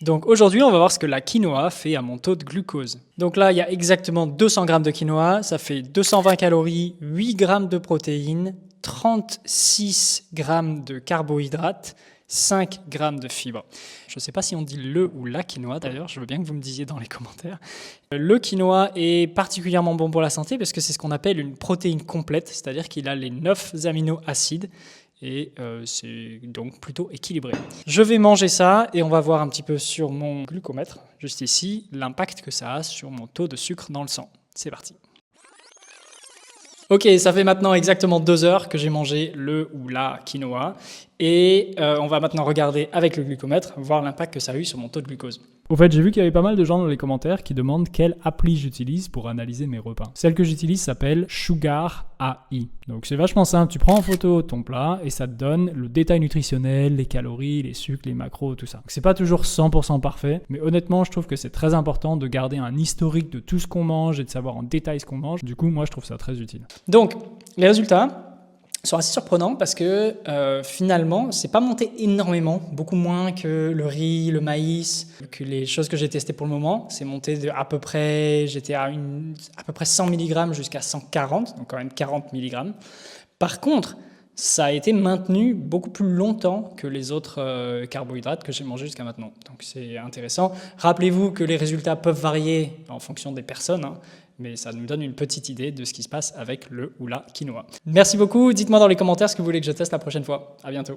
Donc aujourd'hui, on va voir ce que la quinoa fait à mon taux de glucose. Donc là, il y a exactement 200 g de quinoa, ça fait 220 calories, 8 g de protéines, 36 g de carbohydrates, 5 g de fibres. Je ne sais pas si on dit le ou la quinoa d'ailleurs, je veux bien que vous me disiez dans les commentaires. Le quinoa est particulièrement bon pour la santé parce que c'est ce qu'on appelle une protéine complète, c'est-à-dire qu'il a les 9 aminoacides et c'est donc plutôt équilibré. Je vais manger ça et on va voir un petit peu sur mon glucomètre, juste ici, l'impact que ça a sur mon taux de sucre dans le sang. C'est parti. Ok, ça fait maintenant exactement 2 heures que j'ai mangé le ou la quinoa et on va maintenant regarder avec le glucomètre, voir l'impact que ça a eu sur mon taux de glucose. Au fait, j'ai vu qu'il y avait pas mal de gens dans les commentaires qui demandent quelle appli j'utilise pour analyser mes repas. Celle que j'utilise s'appelle Sugar AI. Donc c'est vachement simple, tu prends en photo ton plat et ça te donne le détail nutritionnel, les calories, les sucres, les macros, tout ça. Donc c'est pas toujours 100% parfait, mais honnêtement, je trouve que c'est très important de garder un historique de tout ce qu'on mange et de savoir en détail ce qu'on mange. Du coup, moi, je trouve ça très utile. Donc, les résultats sont assez surprenants parce que finalement, c'est pas monté énormément, beaucoup moins que le riz, le maïs, que les choses que j'ai testées pour le moment. C'est monté de à peu près, j'étais à peu près 100 mg jusqu'à 140, donc quand même 40 mg. Par contre, ça a été maintenu beaucoup plus longtemps que les autres carbohydrates que j'ai mangés jusqu'à maintenant. Donc c'est intéressant. Rappelez-vous que les résultats peuvent varier en fonction des personnes, hein, mais ça nous donne une petite idée de ce qui se passe avec le ou la quinoa. Merci beaucoup, dites-moi dans les commentaires ce que vous voulez que je teste la prochaine fois. À bientôt.